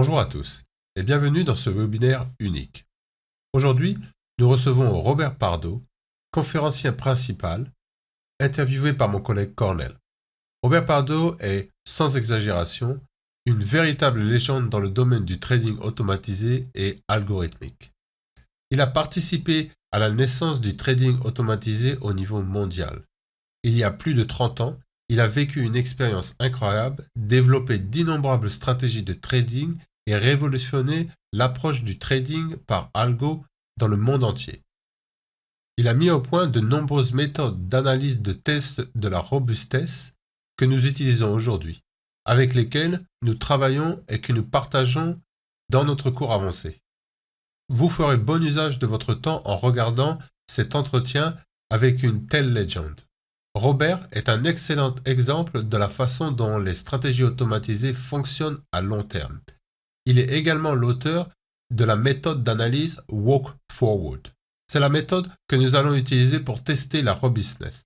Bonjour à tous et bienvenue dans ce webinaire unique. Aujourd'hui, nous recevons Robert Pardo, conférencier principal, interviewé par mon collègue Cornel. Robert Pardo est, sans exagération, une véritable légende dans le domaine du trading automatisé et algorithmique. Il a participé à la naissance du trading automatisé au niveau mondial. Il y a plus de 30 ans, il a vécu une expérience incroyable, développé d'innombrables stratégies de trading et révolutionné l'approche du trading par algo dans le monde entier. Il a mis au point de nombreuses méthodes d'analyse de test de la robustesse que nous utilisons aujourd'hui, avec lesquelles nous travaillons et que nous partageons dans notre cours avancé. Vous ferez bon usage de votre temps en regardant cet entretien avec une telle légende. Robert est un excellent exemple de la façon dont les stratégies automatisées fonctionnent à long terme. Il est également l'auteur de la méthode d'analyse Walk Forward. C'est la méthode que nous allons utiliser pour tester la robustness.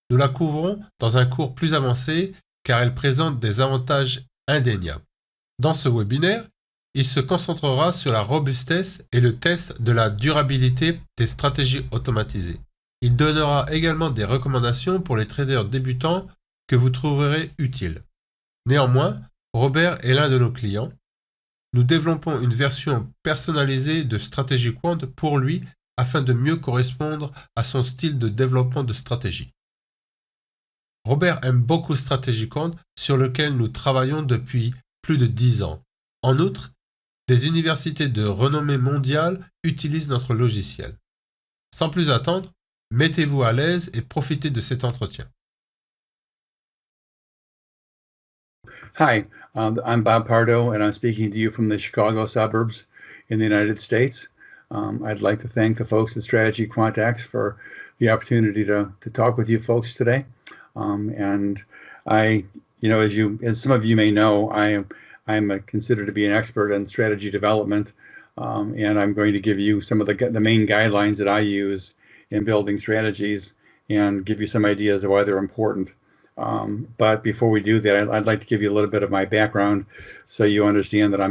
Nous la couvrons dans un cours plus avancé car elle présente des avantages indéniables. Dans ce webinaire, il se concentrera sur la robustesse et le test de la durabilité des stratégies automatisées. Il donnera également des recommandations pour les traders débutants que vous trouverez utiles. Néanmoins, Robert est l'un de nos clients. Nous développons une version personnalisée de Stratégie Quant pour lui afin de mieux correspondre à son style de développement de stratégie. Robert aime beaucoup Stratégie Quant sur lequel nous travaillons depuis plus de 10 ans. En outre, des universités de renommée mondiale utilisent notre logiciel. Sans plus attendre, mettez-vous à l'aise et profitez de cet entretien. Hi, I'm Bob Pardo, and I'm speaking to you from the Chicago suburbs in the United States. I'd like to thank the folks at Strategy Quantax for the opportunity to talk with you folks today. And I, as some of you may know, I'm considered to be an expert in strategy development, and I'm going to give you some of the main guidelines that I use in building strategies and give you some ideas of why they're important. But before we do that, I'd like to give you a little bit of my background so you understand that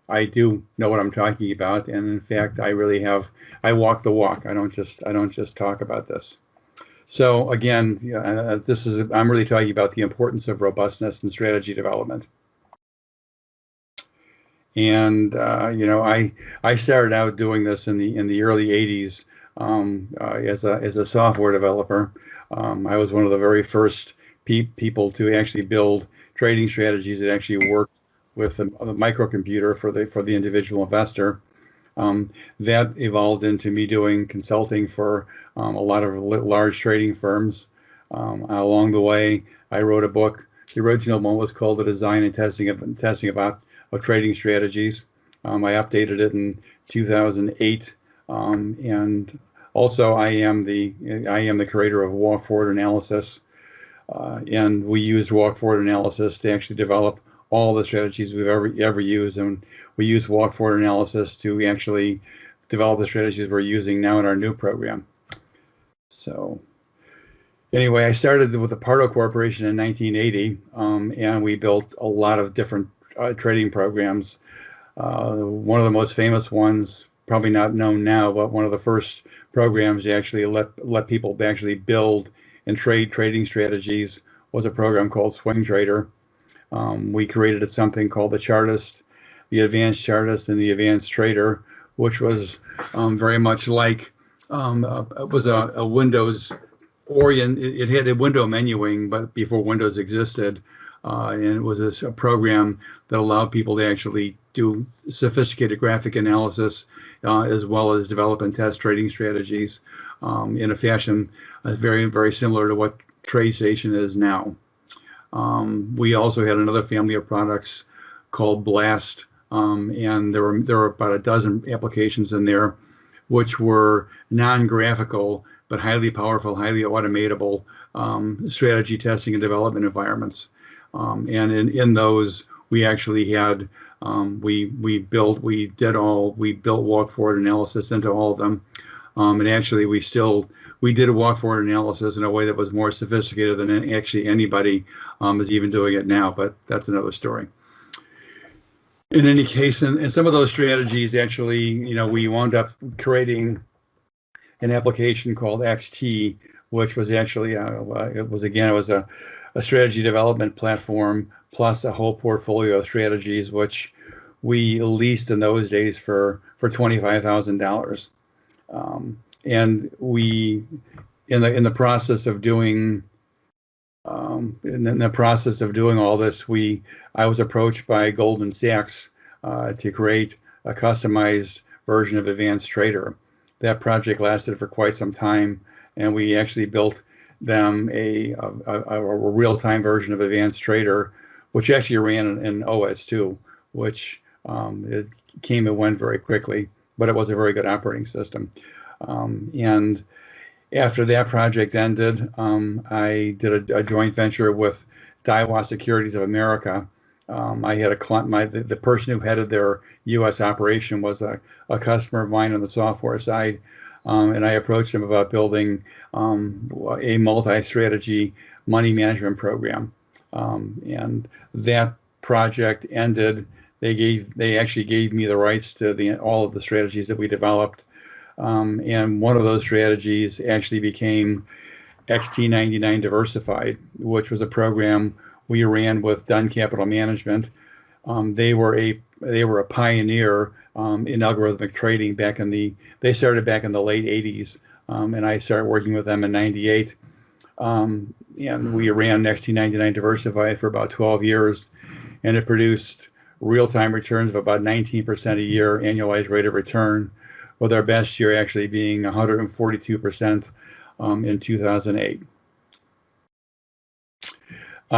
I do know what I'm talking about. And in fact, I walk the walk. I don't just talk about this. So again, I'm really talking about the importance of robustness in strategy development. And I started out doing this in the early 80s as a software developer. I was one of the very first people to actually build trading strategies that actually worked with a microcomputer for the individual investor. That evolved into me doing consulting for a lot of large trading firms. Along the way, I wrote a book. The original one was called The Design and Testing of Trading Strategies. I updated it in 2008, and also I am the creator of walk forward analysis, and we used walk forward analysis to actually develop all the strategies we've ever used, and we use walk forward analysis to actually develop the strategies we're using now in our new program. So anyway, I started with the Pardo Corporation in 1980, and we built a lot of different trading programs. One of the most famous ones, probably not known now, but one of the first programs to actually let people actually build and trade trading strategies was a program called Swing Trader. We created something called the Chartist, the Advanced Chartist, and the Advanced Trader, which was very much like it was a Windows it had a window menuing, but before Windows existed, and it was a program that allowed people to actually do sophisticated graphic analysis as well as develop and test trading strategies in a fashion very, very similar to what TradeStation is now. We also had another family of products called Blast, and there were about a dozen applications in there, which were non-graphical but highly powerful, highly automatable strategy testing and development environments. And in those, we actually had we built walk forward analysis into all of them, and actually we did a walk forward analysis in a way that was more sophisticated than actually anybody is even doing it now. But that's another story. In any case, and some of those strategies actually, we wound up creating an application called XT, which was actually it was a strategy development platform plus a whole portfolio of strategies, which we leased in those days for $25,000, and we in the process of doing in the process of doing all this, I was approached by Goldman Sachs to create a customized version of Advanced Trader. That project lasted for quite some time, and we actually built them a real-time version of Advanced Trader, which actually ran in OS2, which it came and went very quickly, but it was a very good operating system. And after that project ended, I did a joint venture with Daiwa Securities of America. I had a client, the person who headed their U.S. operation was a customer of mine on the software side, and I approached him about building a multi-strategy money management program. And that project ended. They actually gave me the rights to all of the strategies that we developed, and one of those strategies actually became XT99 Diversified, which was a program we ran with Dunn Capital Management. They were a pioneer in algorithmic trading they started back in the late 80s, and I started working with them in 98. And we ran XT99 Diversified for about 12 years, and it produced real-time returns of about 19% a year annualized rate of return, with our best year actually being 142% in 2008.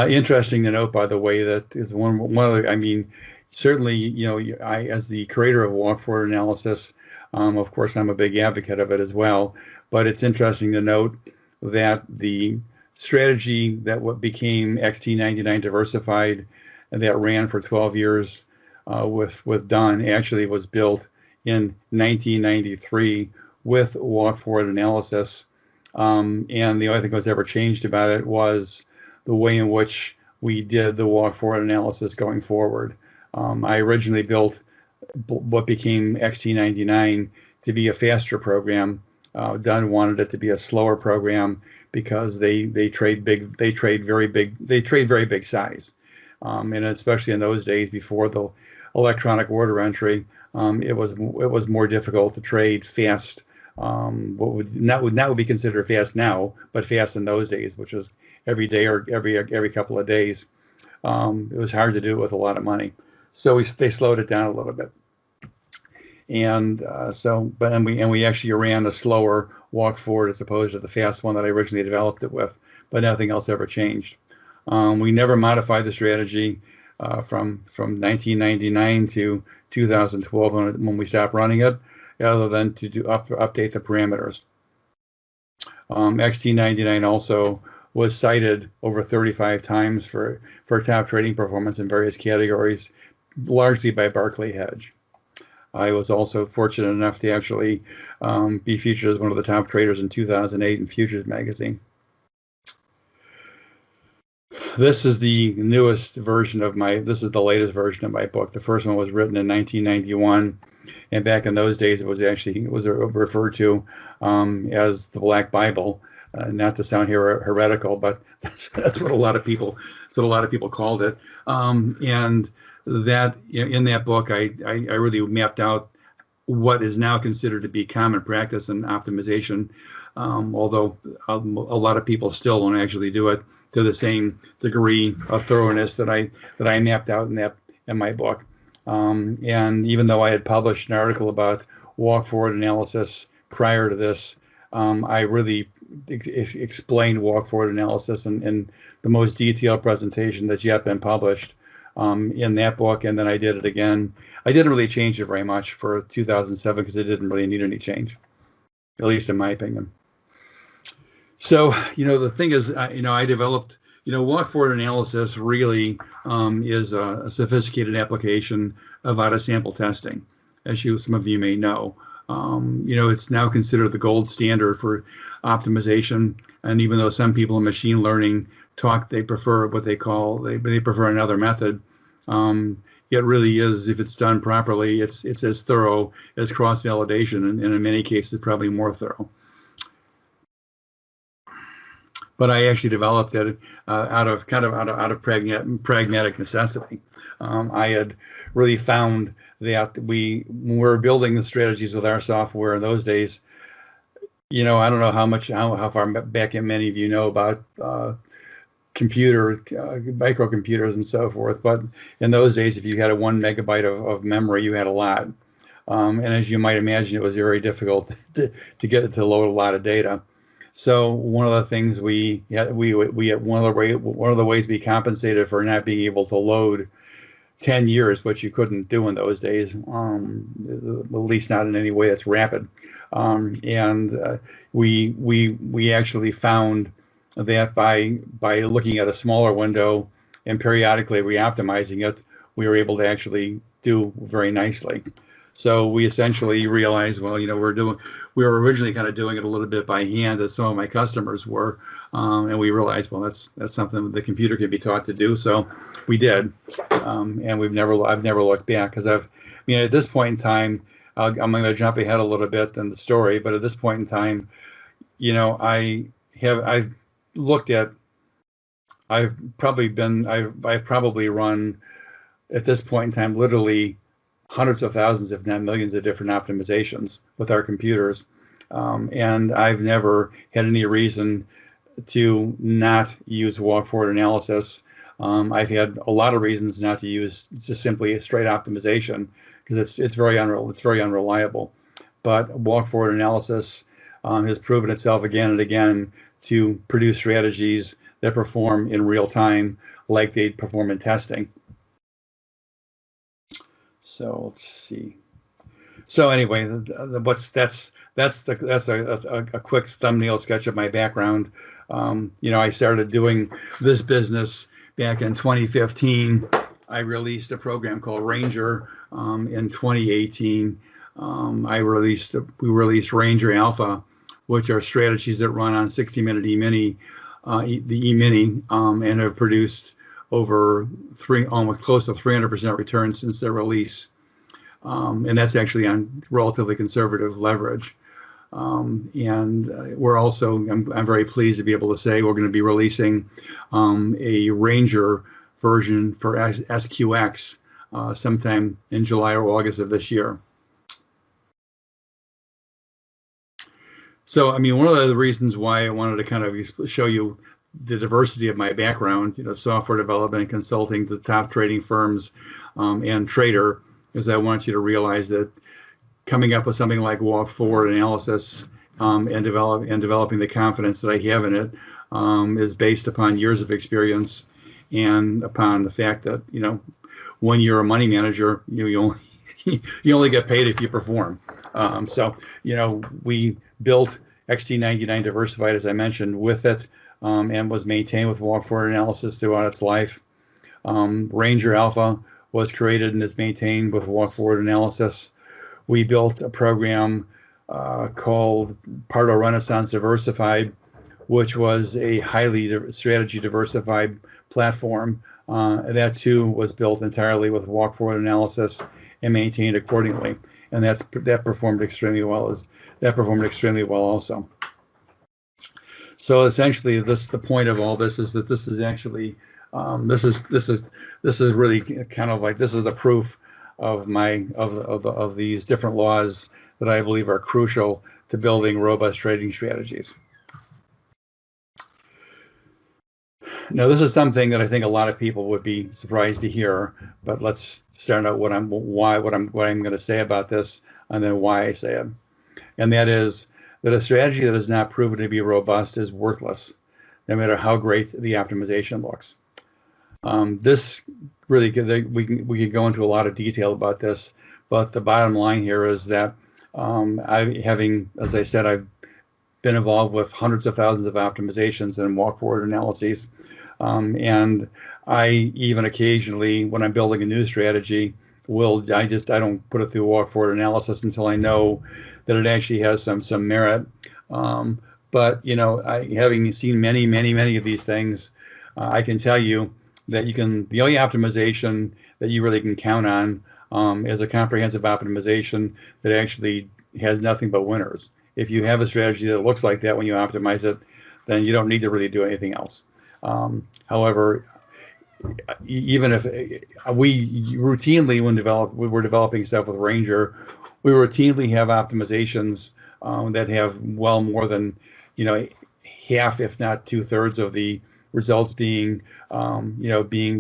Interesting to note, by the way, that is one of the, I mean, certainly, I, as the creator of walk forward analysis, of course, I'm a big advocate of it as well, but it's interesting to note that the strategy that what became XT99 Diversified and that ran for 12 years with Dunn actually was built in 1993 with walk forward analysis. And the only thing that was ever changed about it was the way in which we did the walk forward analysis going forward. I originally built what became XT99 to be a faster program. Dunn wanted it to be a slower program because they trade very big size, and especially in those days before the electronic order entry, it was more difficult to trade fast. What would be considered fast now, but fast in those days, which was every day or every couple of days. It was hard to do it with a lot of money, so they slowed it down a little bit. And we actually ran a slower walk forward as opposed to the fast one that I originally developed it with, but nothing else ever changed. We never modified the strategy from 1999 to 2012 when we stopped running it, other than to update the parameters. XT99 also was cited over 35 times for top trading performance in various categories, largely by Barclay Hedge. I was also fortunate enough to actually be featured as one of the top traders in 2008 in Futures Magazine. This is the latest version of my book. The first one was written in 1991. And back in those days, it was referred to as the Black Bible. Not to sound heretical, but that's what a lot of people called it. And that in that book, I really mapped out what is now considered to be common practice in optimization, although a lot of people still don't actually do it to the same degree of thoroughness that I mapped out in my book. And even though I had published an article about walk forward analysis prior to this, I really explained walk forward analysis in the most detailed presentation that's yet been published in that book. And then I did it again. I didn't really change it very much for 2007 because it didn't really need any change, at least in my opinion. So, the thing is, I developed, walk forward analysis really is a sophisticated application of out-of-sample testing, as some of you may know. It's now considered the gold standard for optimization. And even though some people in machine learning they prefer what they prefer another method, It really is, if it's done properly, it's as thorough as cross-validation, and in many cases probably more thorough. But I actually developed it out of pragmatic necessity. I had really found that when we were building the strategies with our software in those days, I don't know how far back many of you know about microcomputers and so forth, but in those days, if you had a 1 megabyte of memory, you had a lot. And as you might imagine, it was very difficult to get to load a lot of data. So one of the things one of the ways we compensated for not being able to load 10 years, which you couldn't do in those days, at least not in any way that's rapid. We actually found that by looking at a smaller window and periodically re-optimizing it, we were able to actually do very nicely. So we essentially realized, well, we were originally kind of doing it a little bit by hand, as some of my customers were, and we realized, well, that's something the computer can be taught to do. So we did, and I've never looked back, because at this point in time, I'm going to jump ahead a little bit in the story, but at this point in time, I've probably run at this point in time literally hundreds of thousands, if not millions, of different optimizations with our computers. And I've never had any reason to not use walk-forward analysis. I've had a lot of reasons not to use just simply a straight optimization, because it's very unreliable. But walk-forward analysis has proven itself again and again to produce strategies that perform in real time like they perform in testing. So let's see. So anyway, that's a quick thumbnail sketch of my background. I started doing this business back in 2015. I released a program called Ranger in 2018. We released Ranger Alpha, which are strategies that run on 60-minute E-mini, the E-mini, and have produced over almost close to 300% return since their release. And that's actually on relatively conservative leverage. We're also, I'm very pleased to be able to say we're going to be releasing a Ranger version for SQX sometime in July or August of this year. So, one of the reasons why I wanted to kind of show you the diversity of my background, software development and consulting to top trading firms and trader, is I want you to realize that coming up with something like walk-forward analysis and developing the confidence that I have in it is based upon years of experience and upon the fact that, when you're a money manager, you only get paid if you perform. We built XT99 Diversified, as I mentioned, with it, and was maintained with walk-forward analysis throughout its life. Ranger Alpha was created and is maintained with walk-forward analysis. We built a program called Pardo Renaissance Diversified, which was a highly strategy diversified platform. That too was built entirely with walk-forward analysis and maintained accordingly. And that performed extremely well. That performed extremely well also. So essentially, the point of all this is that this is actually this is really kind of like, this is the proof of these different laws that I believe are crucial to building robust trading strategies. Now, this is something that I think a lot of people would be surprised to hear, but let's start out what I'm going to say about this, and then why I say it. And that is that a strategy that is not proven to be robust is worthless, no matter how great the optimization looks. This really, we could go into a lot of detail about this, but the bottom line here is that as I said, I've been involved with hundreds of thousands of optimizations and walk-forward analyses. And I even occasionally, when I'm building a new strategy, I don't put it through walk-forward analysis until I know that it actually has some merit. But having seen many of these things, I can tell you that you can, the only optimization that you really can count on is a comprehensive optimization that actually has nothing but winners. If you have a strategy that looks like that when you optimize it, then you don't need to really do anything else. However, even if we routinely, when we were developing stuff with Ranger, we routinely have optimizations that have well more than, half, if not 2/3 of the results being,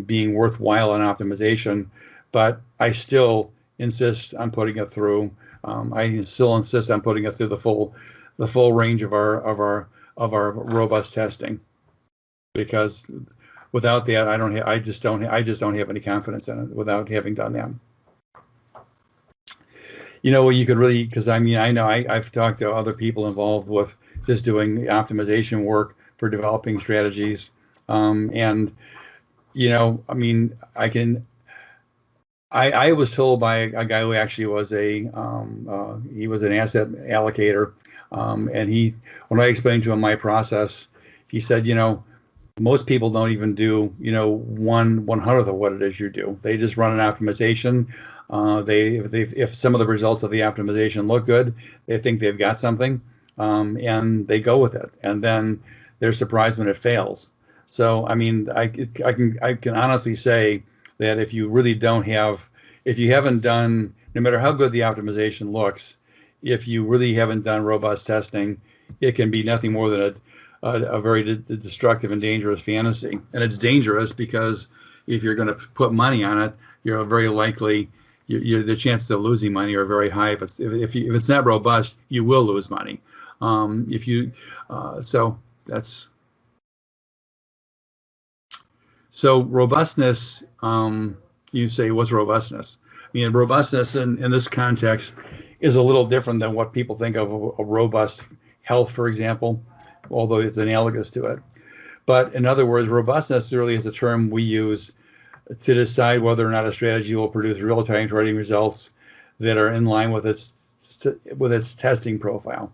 being worthwhile in optimization. But I still insist on putting it through. I still insist on putting it through the full range of our robust testing, because without that, I just don't have any confidence in it without having done that. You could really, because I know I've talked to other people involved with just doing optimization work for developing strategies, and I was told by a guy who actually was he was an asset allocator, and when I explained to him my process, he said, most people don't even do, 1/100th of what it is you do. They just run an optimization. If some of the results of the optimization look good, they think they've got something, and they go with it. And then they're surprised when it fails. So, I can honestly say that if you really if you haven't done, no matter how good the optimization looks, if you really haven't done robust testing, it can be nothing more than a very destructive and dangerous fantasy. And it's dangerous because if you're going to put money on it, you're very likely, the chances of losing money are very high. If it's not robust, you will lose money. So robustness, you say, what's robustness? Robustness in this context is a little different than what people think of a robust health, for example, although it's analogous to it. But in other words, robustness really is a term we use to decide whether or not a strategy will produce real-time trading results that are in line with its testing profile.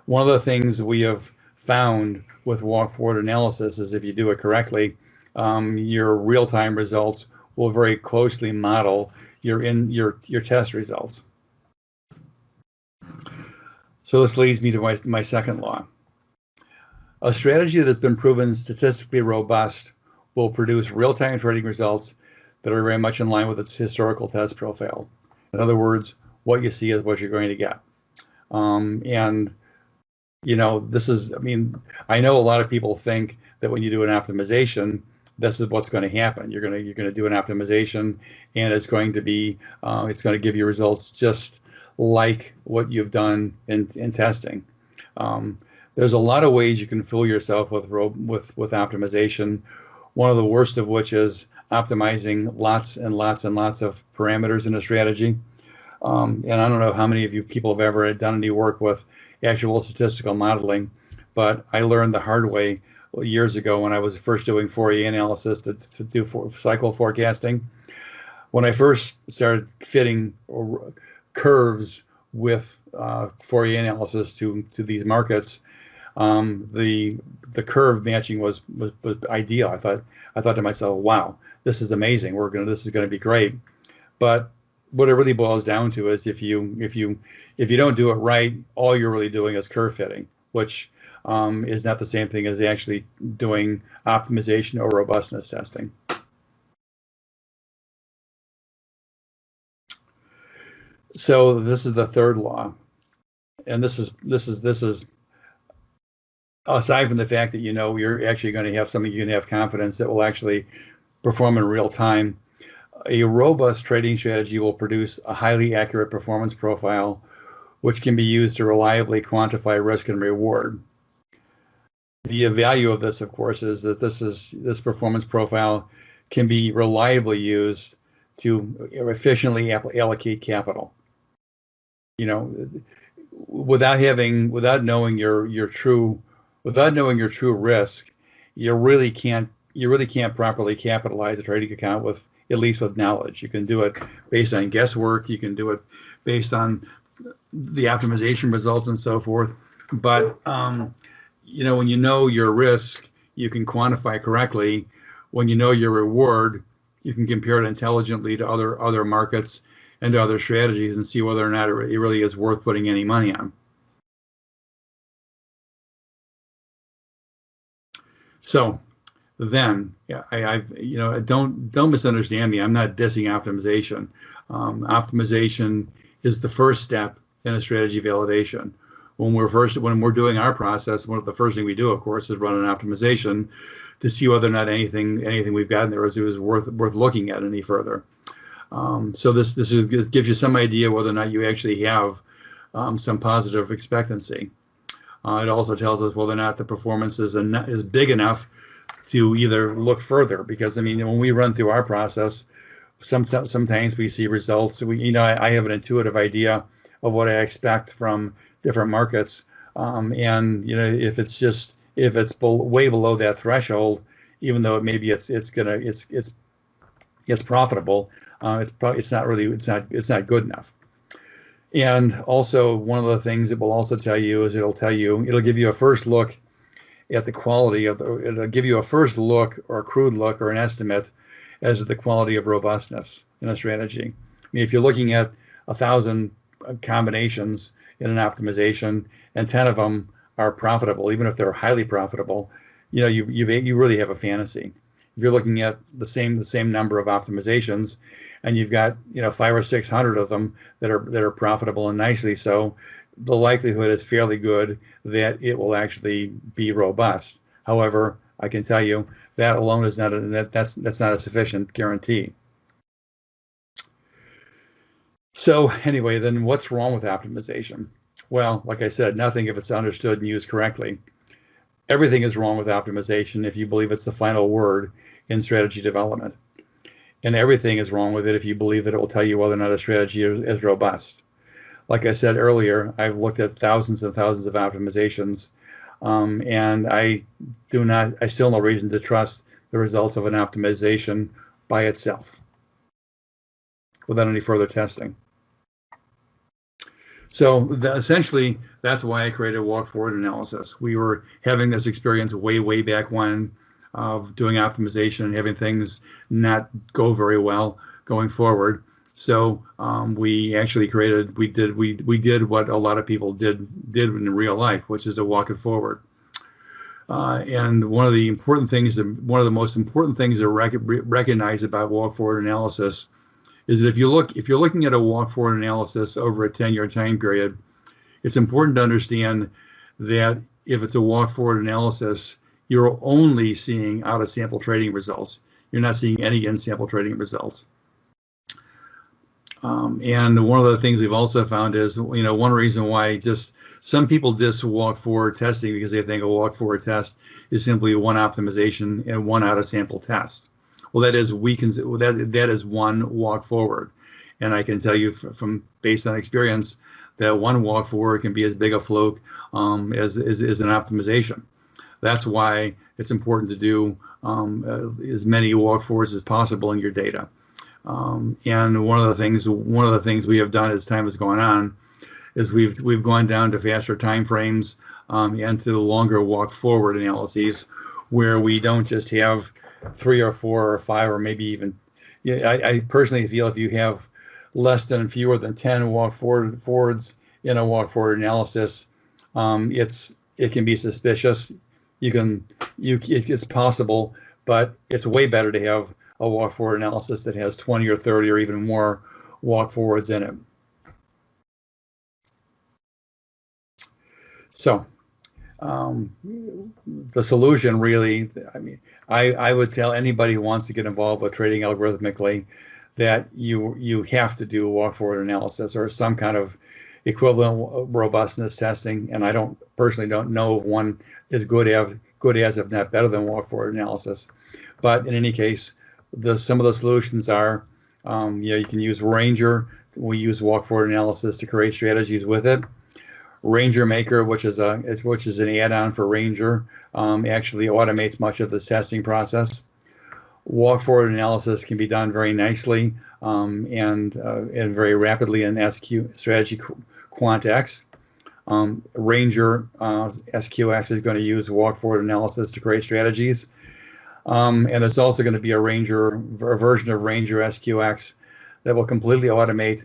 One of the things we have found with walk-forward analysis is if you do it correctly, your real-time results will very closely model your test results. So this leads me to my second law. A strategy that has been proven statistically robust will produce real-time trading results that are very much in line with its historical test profile. In other words, what you see is what you're going to get. This is, I know a lot of people think that when you do an optimization, this is what's going to happen. You're going to do an optimization, and it's going to give you results just like what you've done in testing. There's a lot of ways you can fool yourself with optimization. One of the worst of which is optimizing lots and lots and lots of parameters in a strategy. And I don't know how many of you people have ever done any work with actual statistical modeling, but I learned the hard way years ago when I was first doing Fourier analysis to do cycle forecasting. When I first started fitting curves with Fourier analysis to these markets, the curve matching was ideal. I thought to myself, wow, this is amazing. This is going to be great. But what it really boils down to is if you don't do it right, all you're really doing is curve fitting, which is not the same thing as actually doing optimization or robustness testing. So this is the third law, and this is aside from the fact that you're actually going to have something you can have confidence that will actually perform in real time. A robust trading strategy will produce a highly accurate performance profile, which can be used to reliably quantify risk and reward. The value of this, of course, is that this performance profile can be reliably used to efficiently allocate capital. Without knowing your true risk, you really can't properly capitalize a trading account with knowledge. You can do it based on guesswork. You can do it based on the optimization results and so forth. But when you know your risk, you can quantify correctly. when you know your reward, you can compare it intelligently to other markets and to other strategies and see whether or not it really is worth putting any money on. So then, yeah, don't misunderstand me. I'm not dissing optimization. Optimization is the first step in a strategy validation. When we're doing our process, one of the first thing we do, of course, is run an optimization to see whether or not anything we've gotten there is worth looking at any further. So this gives you some idea whether or not you actually have some positive expectancy. It also tells us whether or not the performance is big enough to either look further, because I mean, when we run through our process, sometimes we see results. I have an intuitive idea of what I expect from different markets, and if it's way below that threshold, even though maybe it's profitable, it's not good enough. And also, one of the things it will also tell you is it'll give you a first look at the quality it'll give you a first look or a crude look or an estimate as to the quality of robustness in a strategy. I mean, if you're looking at 1,000 combinations in an optimization and 10 of them are profitable, even if they're highly profitable, you really have a fantasy. If you're looking at the same number of optimizations and you've got 500 or 600 of them that are profitable and nicely so, the likelihood is fairly good that it will actually be robust. However, I can tell you that alone is that's not a sufficient guarantee. So anyway, then what's wrong with optimization? Well, like I said, nothing if it's understood and used correctly. Everything is wrong with optimization if you believe it's the final word in strategy development. And everything is wrong with it if you believe that it will tell you whether or not a strategy is robust. Like I said earlier, I've looked at thousands and thousands of optimizations, and I still no reason to trust the results of an optimization by itself without any further testing. So essentially, that's why I created walk forward analysis. We were having this experience way back when of doing optimization and having things not go very well going forward. So we actually did what a lot of people did in real life, which is to walk it forward. And one of the most important things to recognize about walk forward analysis is that if you're looking at a walk forward analysis over a 10-year time period, it's important to understand that if it's a walk forward analysis, you're only seeing out of sample trading results. You're not seeing any in sample trading results. And one of the things we've also found is, one reason why just some people diss walk forward testing because they think a walk forward test is simply one optimization and one out of sample test. Well, that is one walk forward, and I can tell you from based on experience that one walk forward can be as big a fluke as an optimization. That's why it's important to do as many walk forwards as possible in your data. And one of the things we have done as time has gone on is we've gone down to faster time frames and to longer walk forward analyses where we don't just have 3 or 4 or 5 or maybe even. I personally feel if you have fewer than 10 walk forwards in a walk forward analysis, it can be suspicious. It's possible, but it's way better to have a walk forward analysis that has 20 or 30 or even more walk forwards in it. So the solution really, I would tell anybody who wants to get involved with trading algorithmically that you have to do a walk forward analysis or some kind of equivalent robustness testing. And I personally don't know if one is good as if not better than walk forward analysis. But in any case, some of the solutions are, you can use Ranger. We use walk forward analysis to create strategies with it. Ranger Maker, which is an add-on for Ranger, actually automates much of this testing process. Walk forward analysis can be done very nicely and very rapidly in SQ Strategy QuantX. Ranger SQX is going to use walk forward analysis to create strategies. And there's also going to be a version of Ranger SQX that will completely automate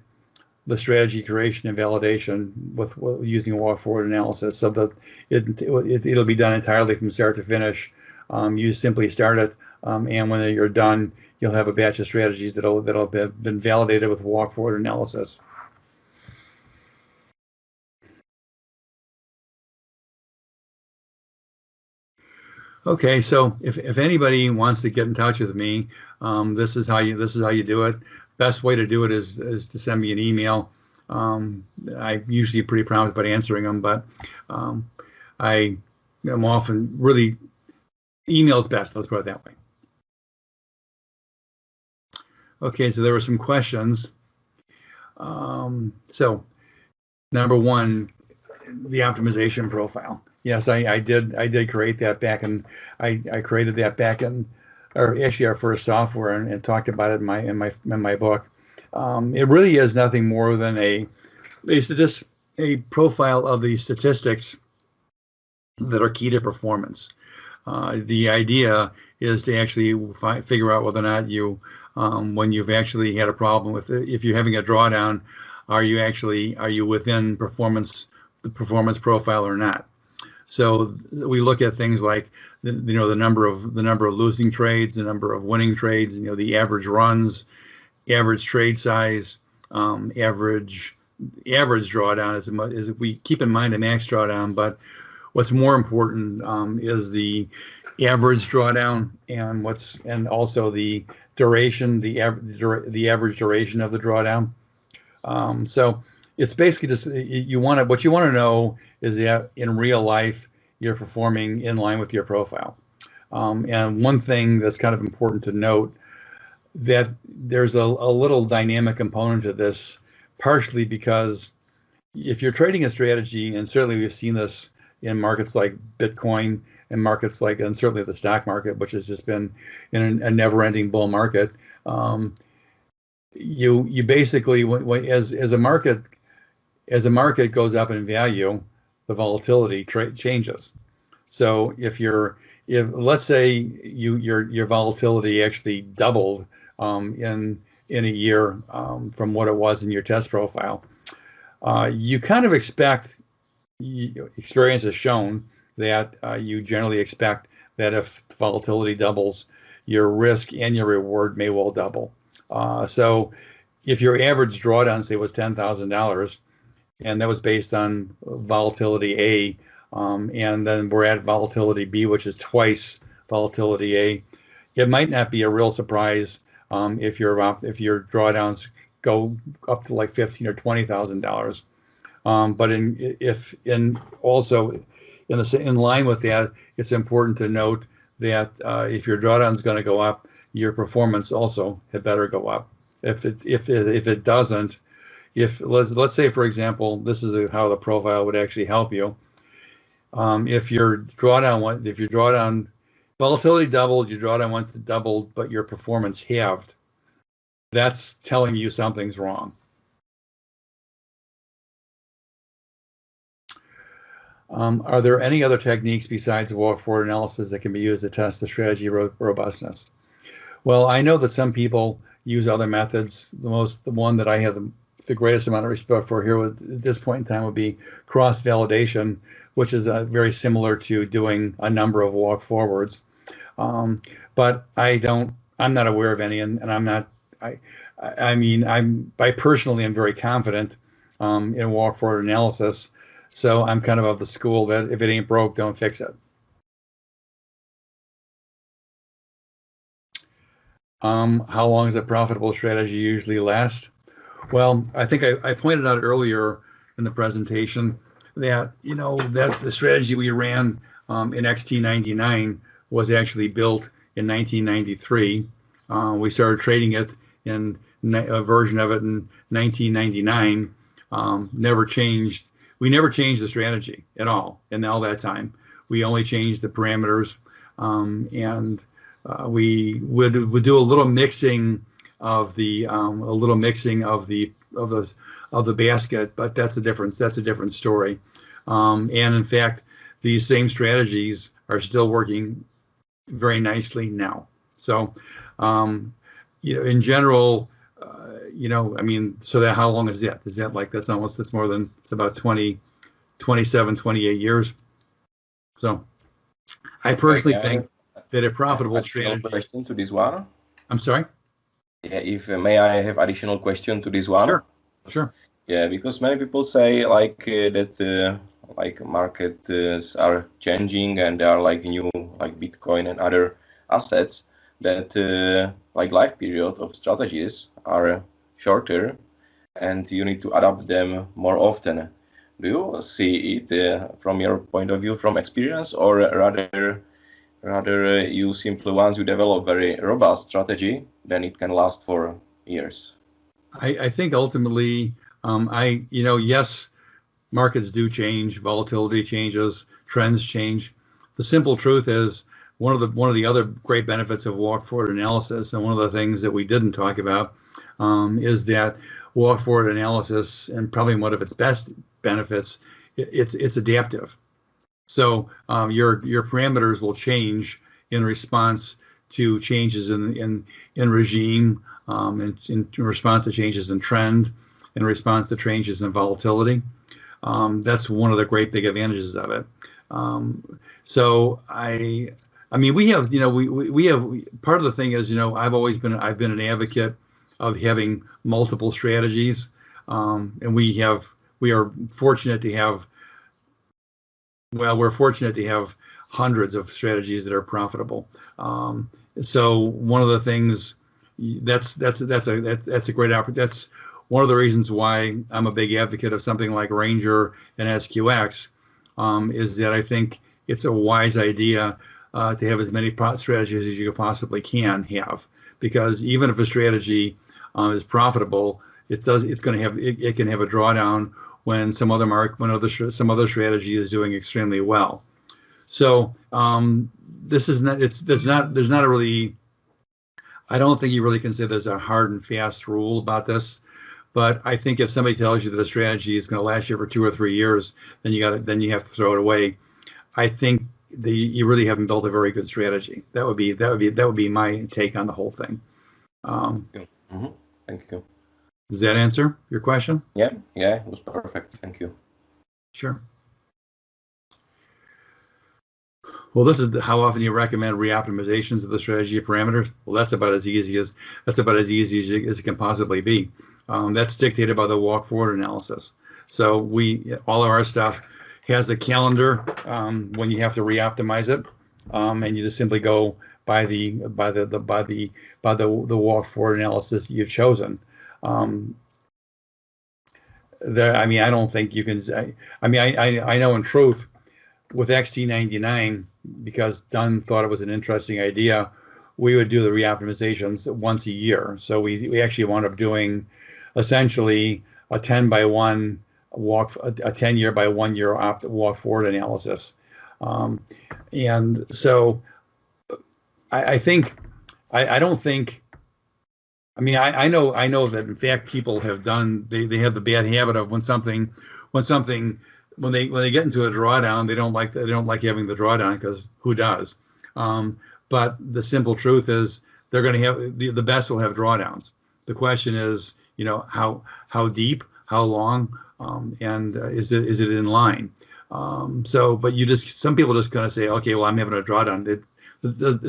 the strategy creation and validation with using walk forward analysis, so that it'll be done entirely from start to finish. You simply start it, and when you're done, you'll have a batch of strategies that'll have been validated with walk forward analysis. Okay, so if anybody wants to get in touch with me, this is how you do it. Best way to do it is to send me an email. I'm usually pretty prompt about answering them, but I am often really email's best. Let's put it that way. Okay, so there were some questions. So number one, the optimization profile. Yes, I did create that back in, I created that back in, or actually our first software, and talked about it in my book. It really is nothing more than just a profile of the statistics that are key to performance. The idea is to actually figure out whether or not you, when you've actually had a problem with it, if you're having a drawdown, are you within the performance profile or not? So we look at things like the number of losing trades, the number of winning trades, the average runs, average trade size, average drawdown, as we keep in mind the max drawdown, but what's more important is the average drawdown, and also the duration, the average duration of the drawdown. So it's basically just what you want to know is that in real life you're performing in line with your profile. And one thing that's kind of important to note, that there's a little dynamic component to this, partially because if you're trading a strategy, and certainly we've seen this in markets like Bitcoin and and certainly the stock market, which has just been in a never-ending bull market. You basically, as a market goes up in value, the volatility changes. So if let's say your volatility actually doubled in a year from what it was in your test profile, you kind of expect, experience has shown that you generally expect that if volatility doubles, your risk and your reward may well double. So if your average drawdown, say, was $10,000, and that was based on volatility A, and then we're at volatility B, which is twice volatility A, it might not be a real surprise if your drawdowns go up to like $15,000 or $20,000. But in line with that, it's important to note that if your drawdown is going to go up, your performance also had better go up. If it doesn't, let's say, for example, this is how the profile would actually help you. If your drawdown volatility doubled, your drawdown went to doubled, but your performance halved, that's telling you something's wrong. Are there any other techniques besides walk forward analysis that can be used to test the strategy robustness? Well, I know that some people use other methods. The one that I have the greatest amount of respect for here at this point in time would be cross-validation, which is very similar to doing a number of walk forwards. But I'm not aware of any, and I'm not. I personally am very confident in walk forward analysis. So I'm kind of the school that if it ain't broke, don't fix it. How long does a profitable strategy usually last? Well, I think I pointed out earlier in the presentation that that the strategy we ran in XT99 was actually built in 1993. We started trading it in a version of it in 1999. Never changed. We never changed the strategy at all in all that time. We only changed the parameters, and we would do a little mixing of the basket, but that's a different story. And in fact, these same strategies are still working very nicely now. So, in general, I mean, so that how long is that? Is that like, that's more than, it's about 20, 27, 28 years. So I personally think that a profitable strategy. Question to this one. I'm sorry? Yeah, if may I have additional question to this one? Sure. Yeah, because many people say like that like markets are changing and there are like new like Bitcoin and other assets that like life period of strategies are shorter and you need to adapt them more often. Do you see it from your point of view, from experience, or rather you simply, once you develop very robust strategy, then it can last for years? I think ultimately, yes, markets do change, volatility changes, trends change. The simple truth is one of the other great benefits of walk forward analysis, and one of the things that we didn't talk about, is that walk forward analysis, and probably one of its best benefits, it's adaptive. So your parameters will change in response to changes in regime, in response to changes in trend, in response to changes in volatility. That's one of the great big advantages of it. So I mean, we have, we have, part of the thing is, I've been an advocate of having multiple strategies, and we are fortunate to have, we're fortunate to have hundreds of strategies that are profitable. So one of the things that's a great opportunity. That's one of the reasons why I'm a big advocate of something like Ranger and SQX, is that I think it's a wise idea to have as many strategies as you possibly can have, because even if a strategy is profitable, it can have a drawdown when some other strategy is doing extremely well. So there's not a really, I don't think you really can say there's a hard and fast rule about this. But I think if somebody tells you that a strategy is going to last you for 2 or 3 years, then you have to throw it away. I think you really haven't built a very good strategy. That would be my take on the whole thing. Thank you. Does that answer your question? Yeah, it was perfect. Thank you. Sure. Well, this is how often you recommend reoptimizations of the strategy parameters. Well, that's about as easy as it can possibly be. That's dictated by the walk forward analysis. So all of our stuff has a calendar when you have to reoptimize it, and you just simply go by the walk forward analysis you've chosen. I don't think you can say. I know in truth, with XT99, because Dunn thought it was an interesting idea, we would do the reoptimizations once a year. So we actually wound up doing essentially a 10 by 1 a 10 year by 1 year walk forward analysis. And so I know that in fact people have done, they have the bad habit of when they get into a drawdown, they don't like having the drawdown, because who does? But the simple truth is they're going to have the best will have drawdowns. The question is, how deep, how long, and is it in line? But some people just kind of say, okay, well, I'm having a drawdown. It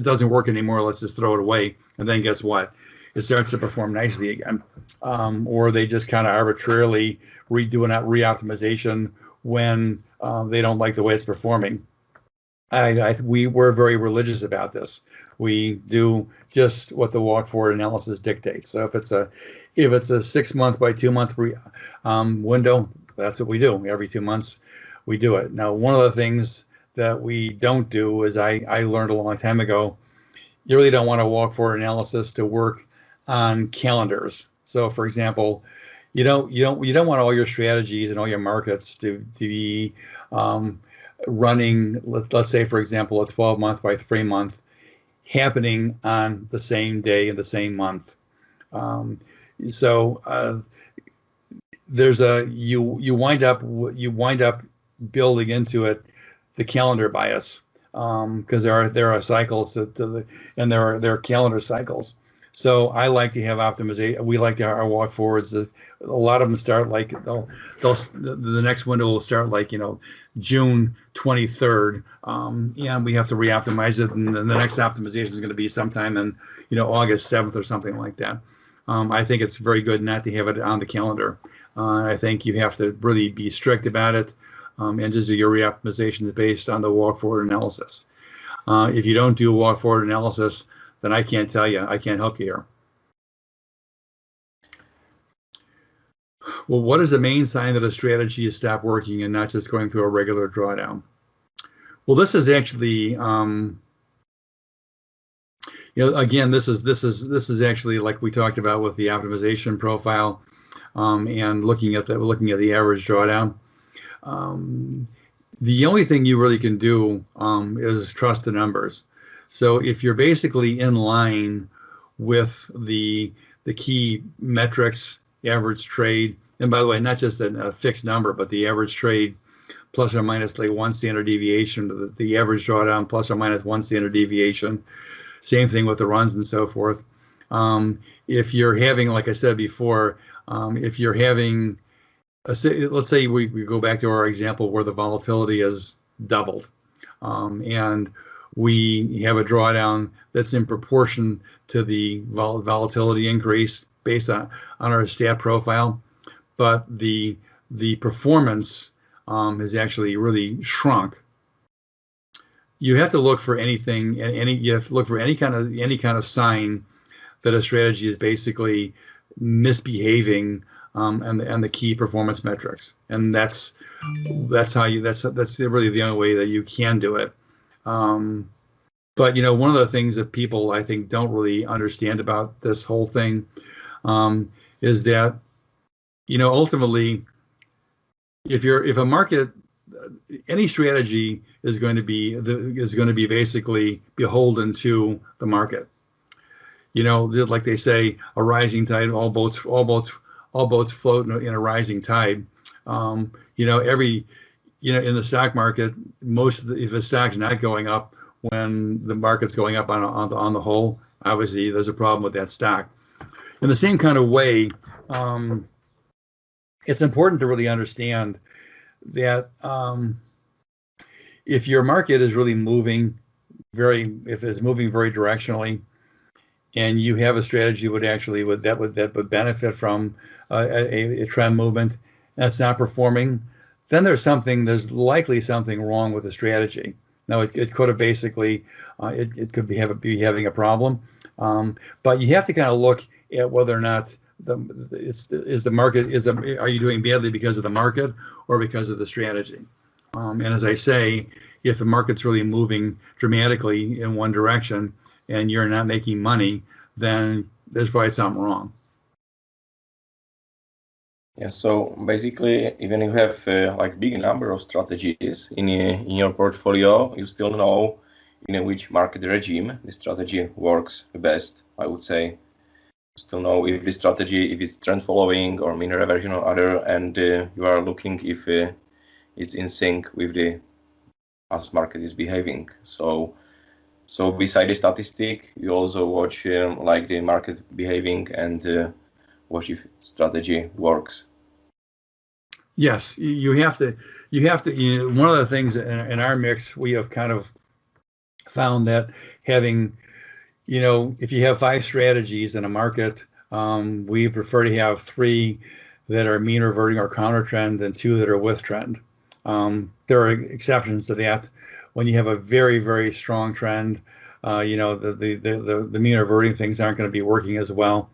doesn't work anymore. Let's just throw it away. And then guess what? It starts to perform nicely again. Or they just kind of arbitrarily do an reoptimization when they don't like the way it's performing. We're very religious about this. We do just what the walk forward analysis dictates. So if it's a 6 month by 2 month window, that's what we do. Every 2 months we do it. Now, one of the things that we don't do is I learned a long time ago, you really don't want a walk forward analysis to work on calendars. So for example, you don't want all your strategies and all your markets to be running, let's say, for example, a 12 month by 3 month happening on the same day in the same month. There's you wind up building into it the calendar bias because there are cycles and there are calendar cycles. So I like to have optimization. We like to our walk forwards. A lot of them start like the next window will start like June 23rd, and we have to re-optimize it, and then the next optimization is going to be sometime in August 7th or something like that. I think it's very good not to have it on the calendar. I think you have to really be strict about it, and just do your re-optimizations based on the walk forward analysis. If you don't do a walk forward analysis, then I can't tell you. I can't help you here. Well, what is the main sign that a strategy has stopped working and not just going through a regular drawdown? Well, this is actually, again, this is actually like we talked about with the optimization profile, and looking at the average drawdown. The only thing you really can do is trust the numbers. So if you're basically in line with the key metrics, average trade, and by the way, not just a fixed number, but the average trade plus or minus like 1 standard deviation, the average drawdown plus or minus 1 standard deviation. Same thing with the runs and so forth. If you're having, like I said before, if you're having, let's say we go back to our example where the volatility is doubled, and we have a drawdown that's in proportion to the volatility increase based on our stat profile, but the performance has actually really shrunk. You have to look for anything, you have to look for any kind of sign that a strategy is basically misbehaving and the key performance metrics, and that's really the only way that you can do it. But one of the things that people I think don't really understand about this whole thing is that ultimately, if a market, any strategy is going to be basically beholden to the market. Like they say, a rising tide, all boats float in a rising tide. In the stock market, if the stock's not going up when the market's going up on the whole, obviously there's a problem with that stock. In the same kind of way, it's important to really understand that if your market is really moving very directionally, and you have a strategy that would benefit from a trend movement that's not performing, then there's likely something wrong with the strategy. Now it could have basically it could be having a problem, but you have to kind of look at whether or not are you doing badly because of the market or because of the strategy? And as I say, if the market's really moving dramatically in one direction and you're not making money, then there's probably something wrong. Yeah, so basically, even if you have like big number of strategies in your portfolio, you still know in which market regime the strategy works the best, I would say. You still know if the strategy, if it's trend following or mean reversion or other, and you are looking if it's in sync with the as market is behaving. So beside the statistic, you also watch like the market behaving and watch if strategy works. Yes, you have to. One of the things in our mix, we have kind of found that having, if you have 5 strategies in a market, we prefer to have 3 that are mean reverting or counter trend and 2 that are with trend. There are exceptions to that. When you have a very, very strong trend, the mean reverting things aren't going to be working as well.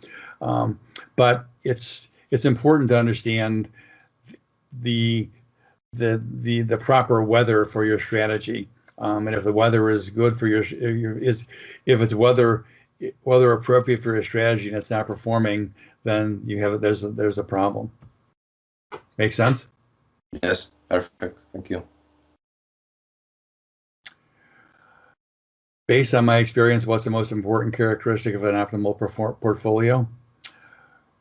But it's important to understand the proper weather for your strategy, and if the weather is good for if it's weather appropriate for your strategy and it's not performing, then there's a problem. Make sense? Yes, perfect. Thank you. Based on my experience, what's the most important characteristic of an optimal portfolio?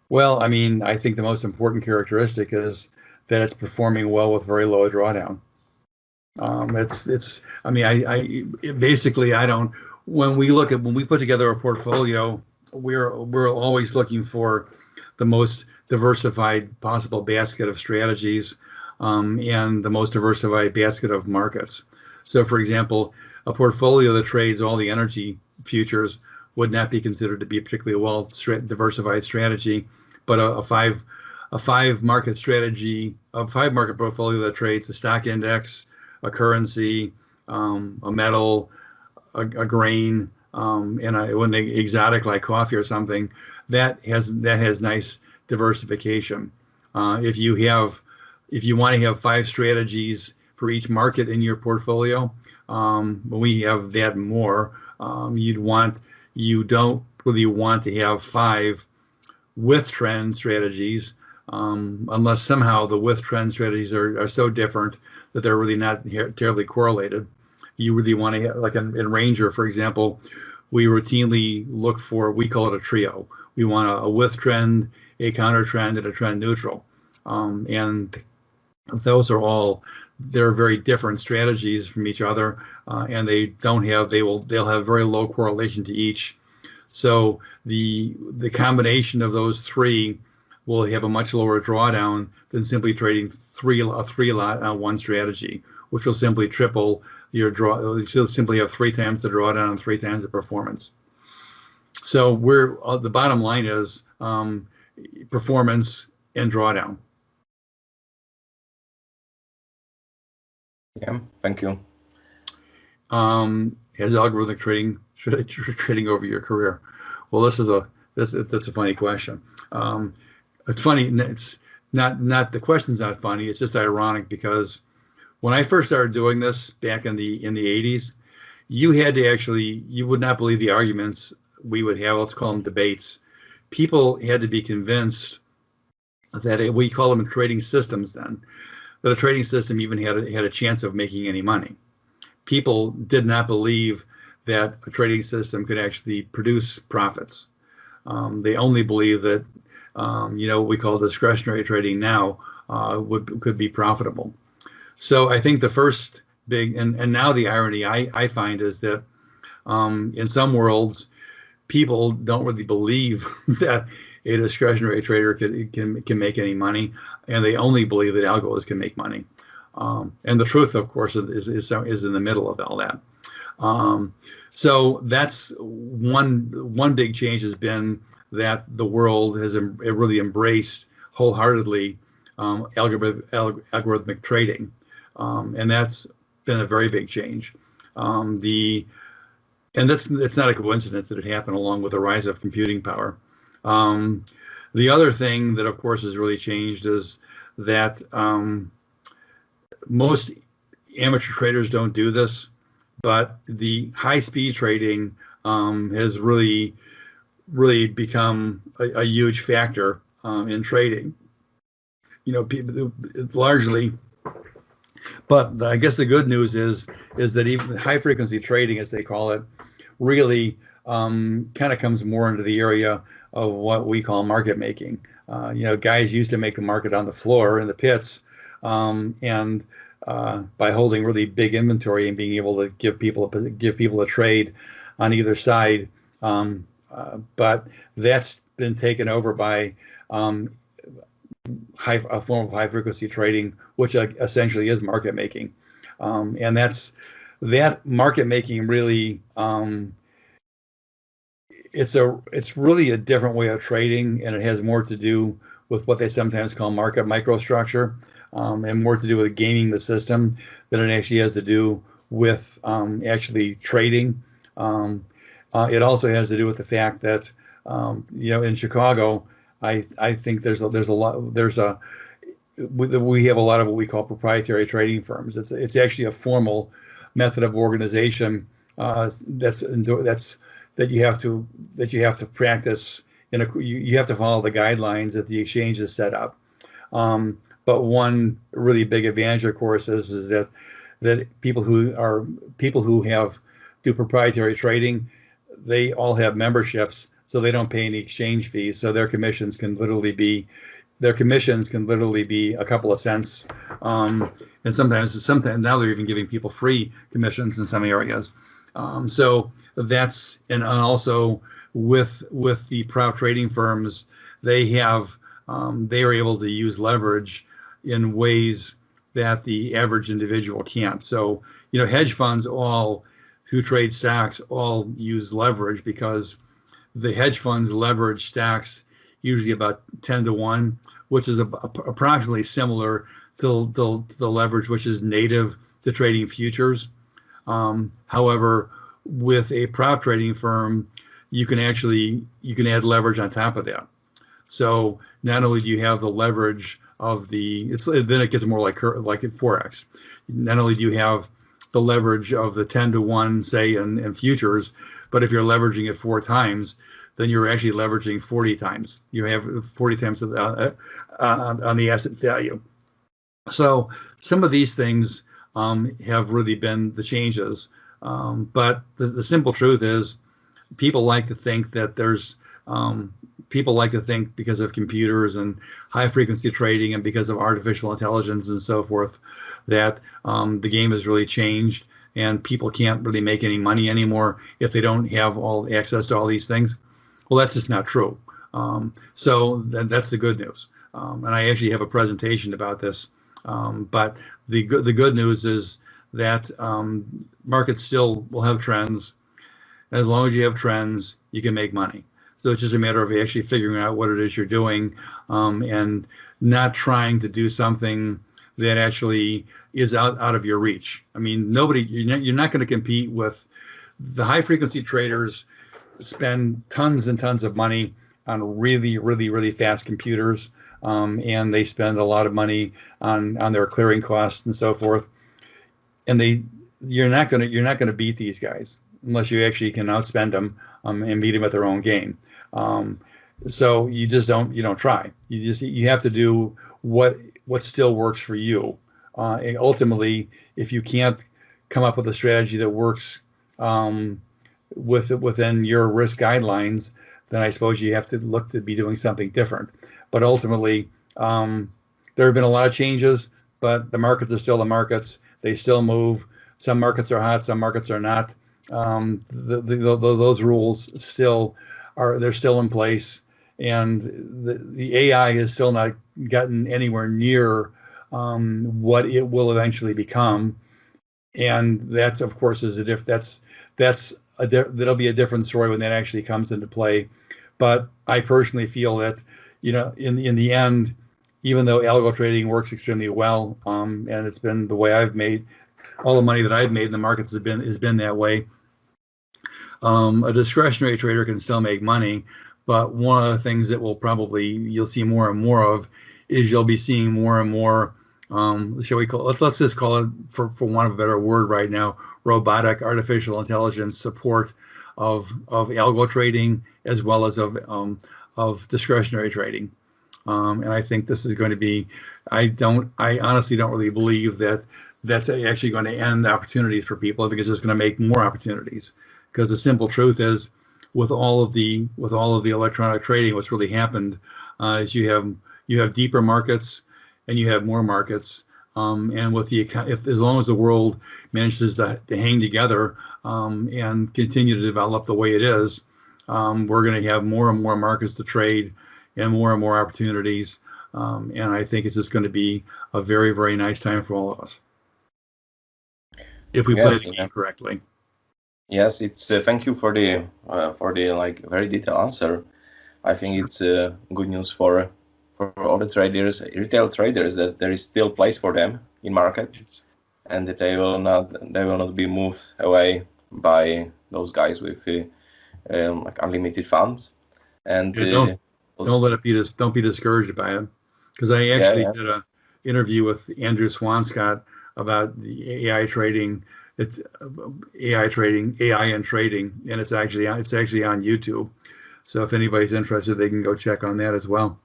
Well, I think the most important characteristic is that it's performing well with very low drawdown. I mean, basically, I don't. When we put together a portfolio, we're always looking for the most diversified possible basket of strategies, and the most diversified basket of markets. So, for example, a portfolio that trades all the energy futures would not be considered to be a particularly diversified strategy, but a five market portfolio that trades a stock index, a currency, a metal, a grain, and when they exotic like coffee or something, that has nice diversification. If you want to have 5 strategies for each market in your portfolio, we have that more. You don't really want to have 5 with trend strategies, unless somehow the with trend strategies are so different that they're really not terribly correlated. You really want to, like in Ranger, for example, we routinely look for, we call it a trio. We want a with trend, a counter trend, and a trend neutral. And those are they're very different strategies from each other, and they'll have very low correlation to each. So the combination of those 3 will have a much lower drawdown than simply trading a 3 lot on one strategy, which will simply triple your draw. You'll simply have 3 times the drawdown and 3 times the performance. So the bottom line is performance and drawdown. Yeah, thank you. Has algorithmic trading over your career? Well, that's a funny question. It's funny. It's not the question's not funny. It's just ironic because when I first started doing this back in the 80s, you would not believe the arguments we would have. Let's call them debates. People had to be convinced that we call them trading systems then, that a trading system even had a chance of making any money. People did not believe that a trading system could actually produce profits. They only believe that what we call discretionary trading now could be profitable. So I think the first big, and now the irony I find is that in some worlds, people don't really believe that a discretionary trader can make any money, and they only believe that algos can make money. And the truth, of course, is in the middle of all that. So that's one big change has been that the world has really embraced wholeheartedly algorithmic trading, and that's been a very big change. And it's not a coincidence that it happened along with the rise of computing power. The other thing that, of course, has really changed is that most amateur traders don't do this, but the high-speed trading has really become a huge factor in trading. People largely. But I guess the good news is that even high-frequency trading, as they call it, really kind of comes more into the area of what we call market making. Guys used to make the market on the floor in the pits, and by holding really big inventory and being able to give people a trade on either side. But that's been taken over by a form of high-frequency trading, which essentially is market making, and that market making really. It's really a different way of trading, and it has more to do with what they sometimes call market microstructure, and more to do with gaming the system than it actually has to do with actually trading. It also has to do with the fact that in Chicago, I think we have a lot of what we call proprietary trading firms. It's actually a formal method of organization that you have to practice you have to follow the guidelines that the exchange has set up. But one really big advantage, of course, is that people who do proprietary trading, they all have memberships, so they don't pay any exchange fees. So their commissions can literally be their commissions can literally be a couple of cents, and sometimes now they're even giving people free commissions in some areas. So that's, and also with the prop trading firms, they are able to use leverage in ways that the average individual can't. So, hedge funds who trade stocks all use leverage, because the hedge funds leverage stocks usually about 10 to 1, which is approximately similar to the leverage which is native to trading futures. However, with a prop trading firm, you can add leverage on top of that. So not only do you have the leverage of then it gets more like at Forex. Not only do you have the leverage of the 10 to 1, say, in futures, but if you're leveraging it 4 times, then you're actually leveraging 40 times. You have 40 times on the asset value. So some of these things have really been the changes. But the simple truth is, people like to think that because of computers and high frequency trading and because of artificial intelligence and so forth, that the game has really changed and people can't really make any money anymore if they don't have all access to all these things. Well, that's just not true. So that's the good news. And I actually have a presentation about this. But the good news is that markets still will have trends. As long as you have trends, you can make money. So it's just a matter of actually figuring out what it is you're doing, and not trying to do something that actually is out of your reach. I mean, you're not going to compete with the high frequency traders. Spend tons and tons of money on really, really, really fast computers, and they spend a lot of money on their clearing costs and so forth. And you're not gonna beat these guys unless you actually can outspend them and beat them at their own game. So you don't try. You have to do what still works for you. And ultimately, if you can't come up with a strategy that works within your risk guidelines, then I suppose you have to look to be doing something different. But ultimately, there have been a lot of changes, but the markets are still the markets. They still move. Some markets are hot, some markets are not. Those rules they're still in place, and the AI has still not gotten anywhere near what it will eventually become. And that's, of course, that'll be a different story when that actually comes into play. But I personally feel that, in the end, even though algo trading works extremely well, and it's been the way I've made all the money that I've made in the markets has been that way. A discretionary trader can still make money, but one of the things that you'll see more and more of is you'll be seeing more and more, let's just call it, for want of a better word right now, robotic artificial intelligence support of algo trading as well as of discretionary trading. And I think this is going to be, I honestly don't really believe that that's actually going to end opportunities for people. I think it's just going to make more opportunities, because the simple truth is, with all of the electronic trading, what's really happened is you have deeper markets and you have more markets, and with as long as the world manages to hang together and continue to develop the way it is, we're going to have more and more markets to trade and more opportunities, and I think it's just going to be a very, very nice time for all of us if we play the game correctly. Yes, it's thank you for the very detailed answer. I think it's good news for all the traders, retail traders, that there is still place for them in market, and that they will not be moved away by those guys with unlimited funds. And don't be discouraged by it, because I actually did an interview with Andrew Swanscott about the AI trading. It's AI and trading, and it's actually on YouTube. So if anybody's interested, they can go check on that as well.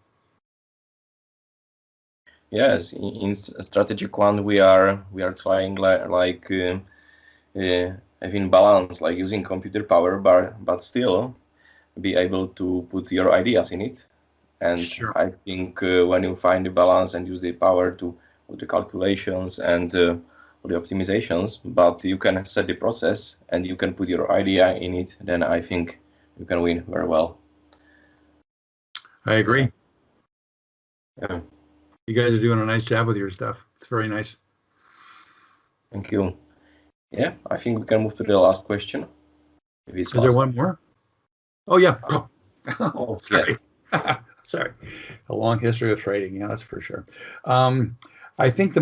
Yes, in strategy quant we are trying having balance, like using computer power, but still be able to put your ideas in it, And Sure. I think when you find the balance and use the power to do the calculations and the optimizations, but you can set the process and you can put your idea in it, then I think you can win very well. I agree. Yeah. You guys are doing a nice job with your stuff. It's very nice. Thank you. Yeah, I think we can move to the last question. Is there one more? Oh, yeah. Oh, sorry. Yeah. Sorry. A long history of trading. Yeah, that's for sure. I think a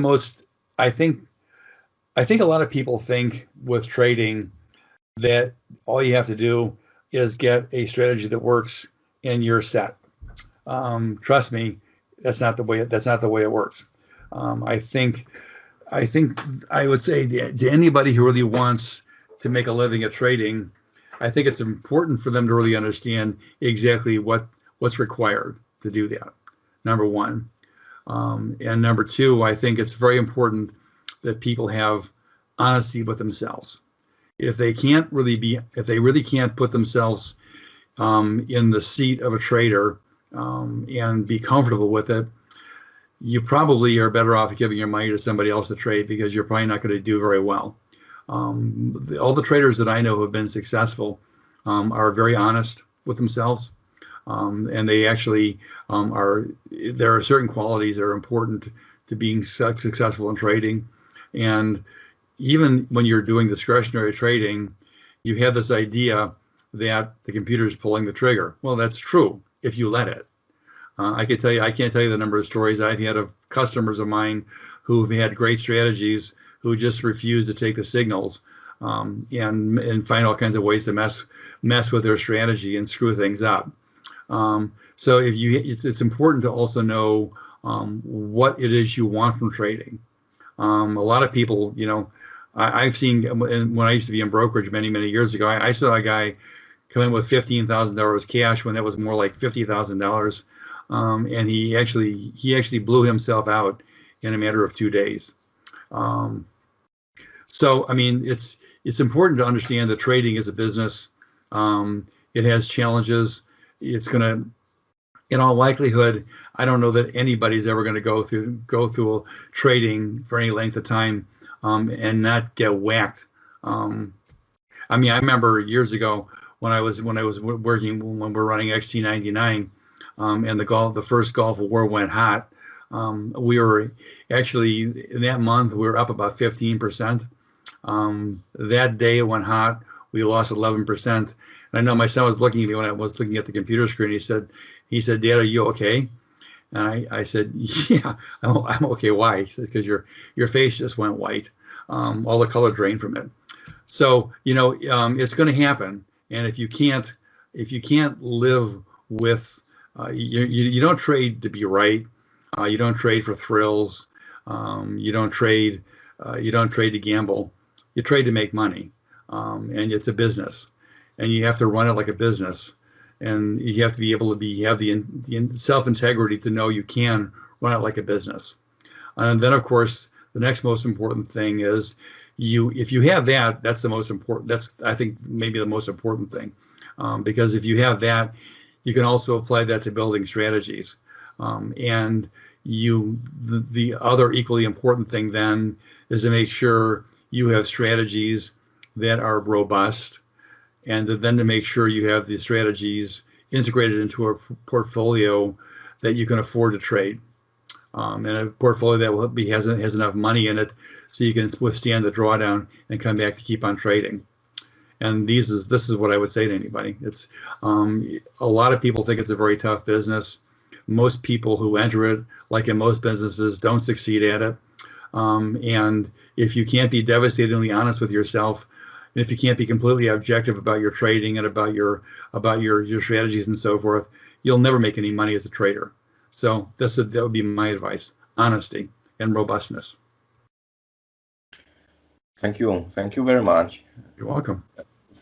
lot of people think with trading that all you have to do is get a strategy that works and you're set. Trust me, that's not the way it works. I think I would say to anybody who really wants to make a living at trading, I think it's important for them to really understand exactly what's required to do that. Number one, and number two, I think it's very important that people have honesty with themselves. If they really can't put themselves in the seat of a trader and be comfortable with it, you probably are better off giving your money to somebody else to trade, because you're probably not going to do very well. All the traders that I know who have been successful are very honest with themselves, and they actually there are certain qualities that are important to being successful in trading. And even when you're doing discretionary trading, you have this idea that the computer is pulling the trigger. Well, that's true if you let it. I can't tell you the number of stories I've had of customers of mine who've had great strategies who just refuse to take the signals and find all kinds of ways to mess with their strategy and screw things up. So it's important to also know what it is you want from trading. A lot of people, I've seen when I used to be in brokerage many years ago, I saw a guy come in with $15,000 cash when that was more like $50,000. And he actually blew himself out in a matter of 2 days. So I mean, it's important to understand that trading is a business. It has challenges. It's gonna, in all likelihood, I don't know that anybody's ever going to go through trading for any length of time and not get whacked. I mean, I remember years ago when I was working, when we're running XT99. And the first Gulf War went hot. We were actually, in that month, we were up about 15%. That day it went hot, we lost 11%. And I know my son was looking at me when I was looking at the computer screen. He said, "Dad, are you okay?" And I said, "Yeah, I'm okay." Why? He said, "Because your face just went white. All the color drained from it." So, it's going to happen. And if you can't live with you don't trade to be right. You don't trade for thrills. You don't trade to gamble. You trade to make money, and it's a business, and you have to run it like a business, and you have to be able to have the self-integrity to know you can run it like a business. And then, of course, the next most important thing is if you have that, that's the most important. That's, I think, maybe the most important thing, because if you have that, you can also apply that to building strategies. And the other equally important thing then is to make sure you have strategies that are robust, and then to make sure you have the strategies integrated into a portfolio that you can afford to trade. And a portfolio that has enough money in it so you can withstand the drawdown and come back to keep on trading. And this is what I would say to anybody. It's a lot of people think it's a very tough business. Most people who enter it, like in most businesses, don't succeed at it. And if you can't be devastatingly honest with yourself, and if you can't be completely objective about your trading and about your strategies and so forth, you'll never make any money as a trader. So that would be my advice: honesty and robustness. Thank you very much. You're welcome.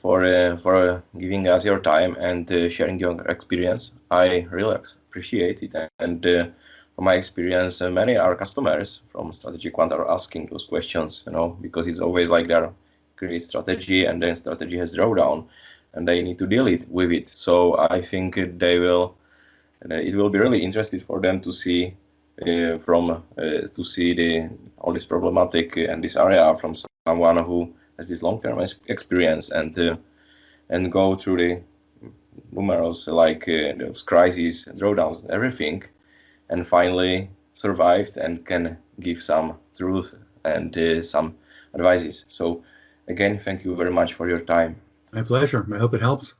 For giving us your time and sharing your experience. I really appreciate it. And from my experience, many our customers from Strategy Quant are asking those questions, because it's always like their great strategy, and then strategy has drawdown, and they need to deal with it. So I think they will it will be really interesting for them to see all this problematic and this area from someone who has this long-term experience and go through the numerous those crises, drawdowns, everything, and finally survived and can give some truth and some advices. So again, thank you very much for your time. My pleasure. I hope it helps.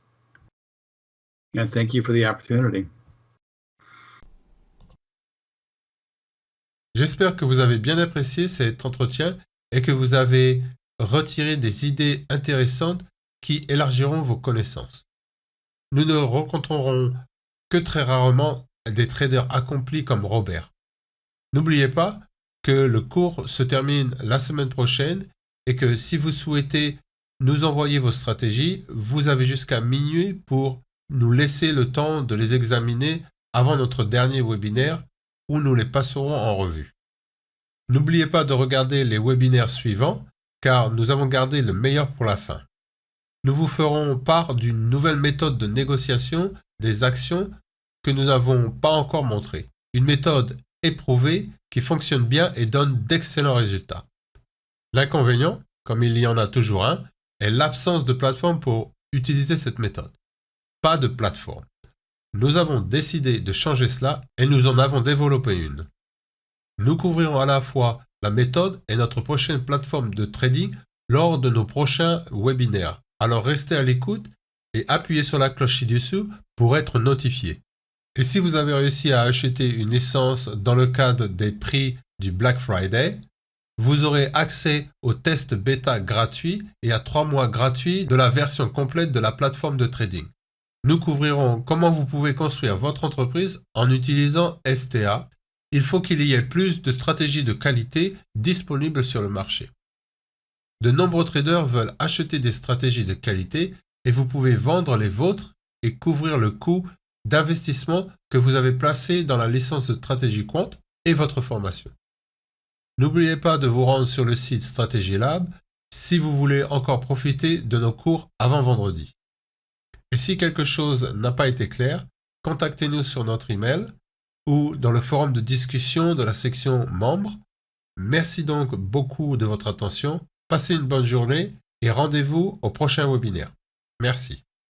And thank you for the opportunity. J'espère que vous avez bien apprécié cet entretien et que vous avez retiré des idées intéressantes qui élargiront vos connaissances. Nous ne rencontrerons que très rarement des traders accomplis comme Robert. N'oubliez pas que le cours se termine la semaine prochaine et que si vous souhaitez nous envoyer vos stratégies, vous avez jusqu'à minuit pour nous laisser le temps de les examiner avant notre dernier webinaire où nous les passerons en revue. N'oubliez pas de regarder les webinaires suivants car nous avons gardé le meilleur pour la fin. Nous vous ferons part d'une nouvelle méthode de négociation des actions que nous n'avons pas encore montrée. Une méthode éprouvée qui fonctionne bien et donne d'excellents résultats. L'inconvénient, comme il y en a toujours un, est l'absence de plateforme pour utiliser cette méthode. Pas de plateforme. Nous avons décidé de changer cela et nous en avons développé une. Nous couvrirons à la fois la méthode et notre prochaine plateforme de trading lors de nos prochains webinaires. Alors restez à l'écoute et appuyez sur la cloche ci-dessous pour être notifié. Et si vous avez réussi à acheter une licence dans le cadre des prix du Black Friday, vous aurez accès au test bêta gratuit et à 3 mois gratuits de la version complète de la plateforme de trading. Nous couvrirons comment vous pouvez construire votre entreprise en utilisant STA. Il faut qu'il y ait plus de stratégies de qualité disponibles sur le marché. De nombreux traders veulent acheter des stratégies de qualité et vous pouvez vendre les vôtres et couvrir le coût d'investissement que vous avez placé dans la licence de stratégie quant et votre formation. N'oubliez pas de vous rendre sur le site Strategy Lab si vous voulez encore profiter de nos cours avant vendredi. Et si quelque chose n'a pas été clair, contactez-nous sur notre email ou dans le forum de discussion de la section membres. Merci donc beaucoup de votre attention. Passez une bonne journée et rendez-vous au prochain webinaire. Merci.